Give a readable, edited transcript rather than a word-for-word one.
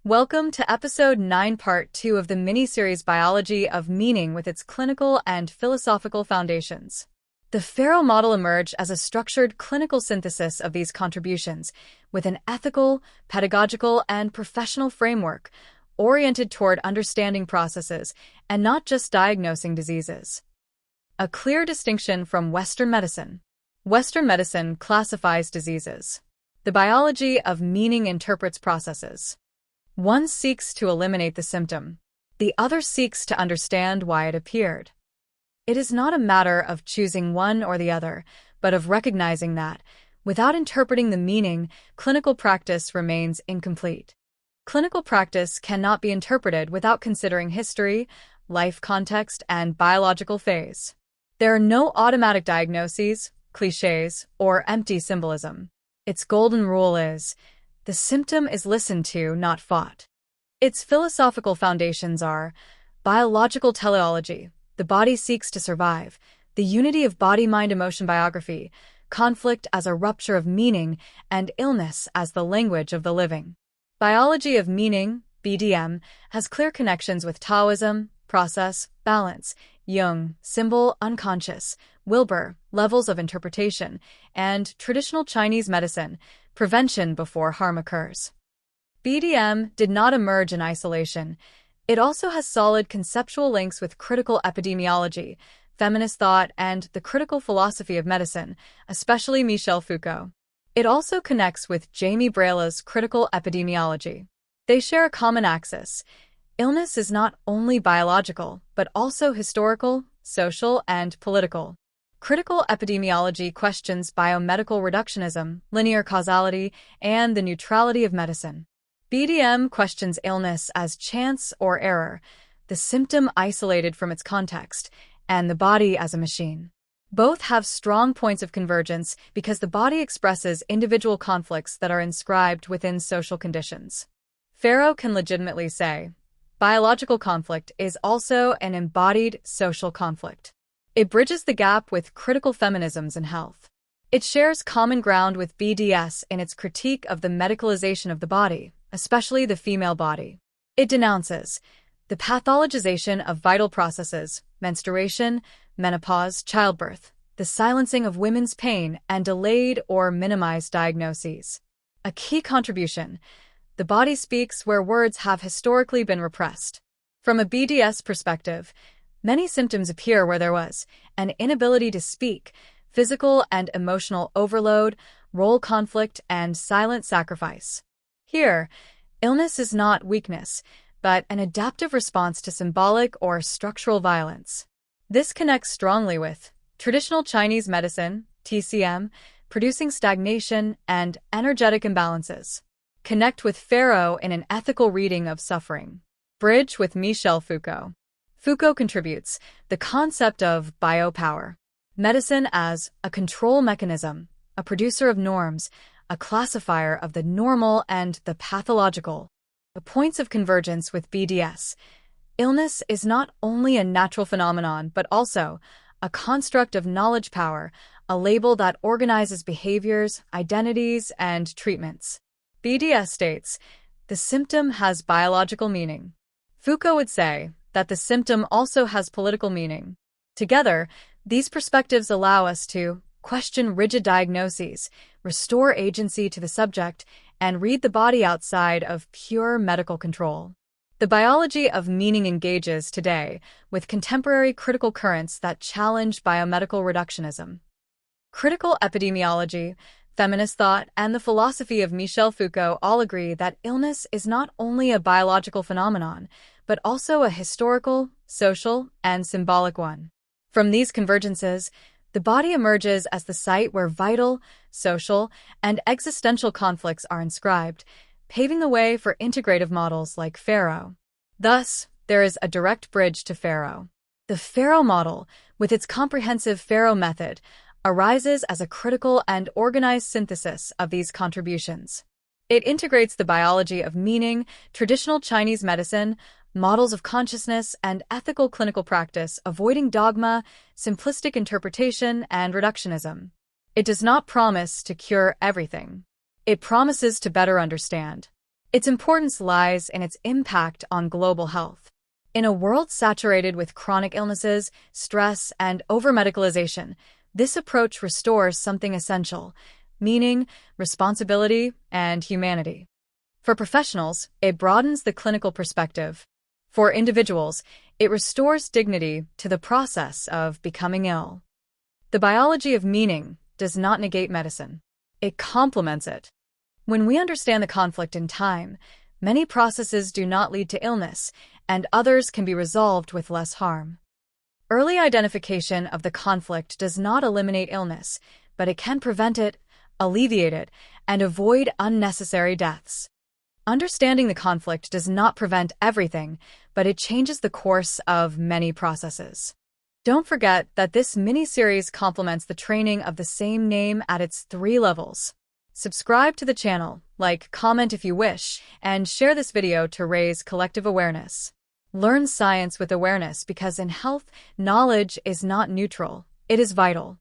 Welcome to Episode 9, Part 2 of the mini-series Biology of Meaning with its clinical and philosophical foundations. The Pharaoh model emerged as a structured clinical synthesis of these contributions, with an ethical, pedagogical, and professional framework oriented toward understanding processes and not just diagnosing diseases. A clear distinction from Western medicine. Western medicine classifies diseases. The biology of meaning interprets processes. One seeks to eliminate the symptom. The other seeks to understand why it appeared. It is not a matter of choosing one or the other, but of recognizing that, without interpreting the meaning, clinical practice remains incomplete. Clinical practice cannot be interpreted without considering history, life context, and biological phase. There are no automatic diagnoses, cliches, or empty symbolism. Its golden rule is, the symptom is listened to, not fought. Its philosophical foundations are biological teleology, the body seeks to survive, the unity of body-mind-emotion biography, conflict as a rupture of meaning, and illness as the language of the living. Biology of meaning, BDM, has clear connections with Taoism, process, balance, Jung, symbol, unconscious, Wilbur, levels of interpretation, and traditional Chinese medicine, prevention before harm occurs. BDM did not emerge in isolation. It also has solid conceptual links with critical epidemiology, feminist thought, and the critical philosophy of medicine, especially Michel Foucault. It also connects with Jamie Brella's critical epidemiology. They share a common axis. Illness is not only biological, but also historical, social, and political. Critical epidemiology questions biomedical reductionism, linear causality, and the neutrality of medicine. BDM questions illness as chance or error, the symptom isolated from its context, and the body as a machine. Both have strong points of convergence because the body expresses individual conflicts that are inscribed within social conditions. Pharaoh can legitimately say, biological conflict is also an embodied social conflict. It bridges the gap with critical feminisms in health. It shares common ground with BDS in its critique of the medicalization of the body, especially the female body. It denounces the pathologization of vital processes, menstruation, menopause, childbirth, the silencing of women's pain, and delayed or minimized diagnoses. A key contribution: the body speaks where words have historically been repressed. From a BDS perspective, many symptoms appear where there was an inability to speak, physical and emotional overload, role conflict, and silent sacrifice. Here, illness is not weakness, but an adaptive response to symbolic or structural violence. This connects strongly with traditional Chinese medicine, TCM, producing stagnation and energetic imbalances. Connect with Pharaoh in an ethical reading of suffering. Bridge with Michel Foucault. Foucault contributes the concept of biopower, medicine as a control mechanism, a producer of norms, a classifier of the normal and the pathological. The points of convergence with BDS. Illness is not only a natural phenomenon, but also a construct of knowledge power, a label that organizes behaviors, identities, and treatments. BDS states, the symptom has biological meaning. Foucault would say that the symptom also has political meaning. Together, these perspectives allow us to question rigid diagnoses, restore agency to the subject, and read the body outside of pure medical control. The biology of meaning engages today with contemporary critical currents that challenge biomedical reductionism. Critical epidemiology, feminist thought, and the philosophy of Michel Foucault all agree that illness is not only a biological phenomenon, but also a historical, social, and symbolic one. From these convergences, the body emerges as the site where vital, social, and existential conflicts are inscribed, paving the way for integrative models like Pharaoh. Thus, there is a direct bridge to Pharaoh. The Pharaoh model, with its comprehensive Pharaoh method, arises as a critical and organized synthesis of these contributions. It integrates the biology of meaning, traditional Chinese medicine, models of consciousness, and ethical clinical practice, avoiding dogma, simplistic interpretation, and reductionism. It does not promise to cure everything. It promises to better understand. Its importance lies in its impact on global health. In a world saturated with chronic illnesses, stress, and over-medicalization, this approach restores something essential: meaning, responsibility, and humanity. For professionals, it broadens the clinical perspective. For individuals, it restores dignity to the process of becoming ill. The biology of meaning does not negate medicine. It complements it. When we understand the conflict in time, many processes do not lead to illness, and others can be resolved with less harm. Early identification of the conflict does not eliminate illness, but it can prevent it, alleviate it, and avoid unnecessary deaths. Understanding the conflict does not prevent everything, but it changes the course of many processes. Don't forget that this mini-series complements the training of the same name at its 3 levels. Subscribe to the channel, like, comment if you wish, and share this video to raise collective awareness. Learn science with awareness, because in health, knowledge is not neutral, it is vital.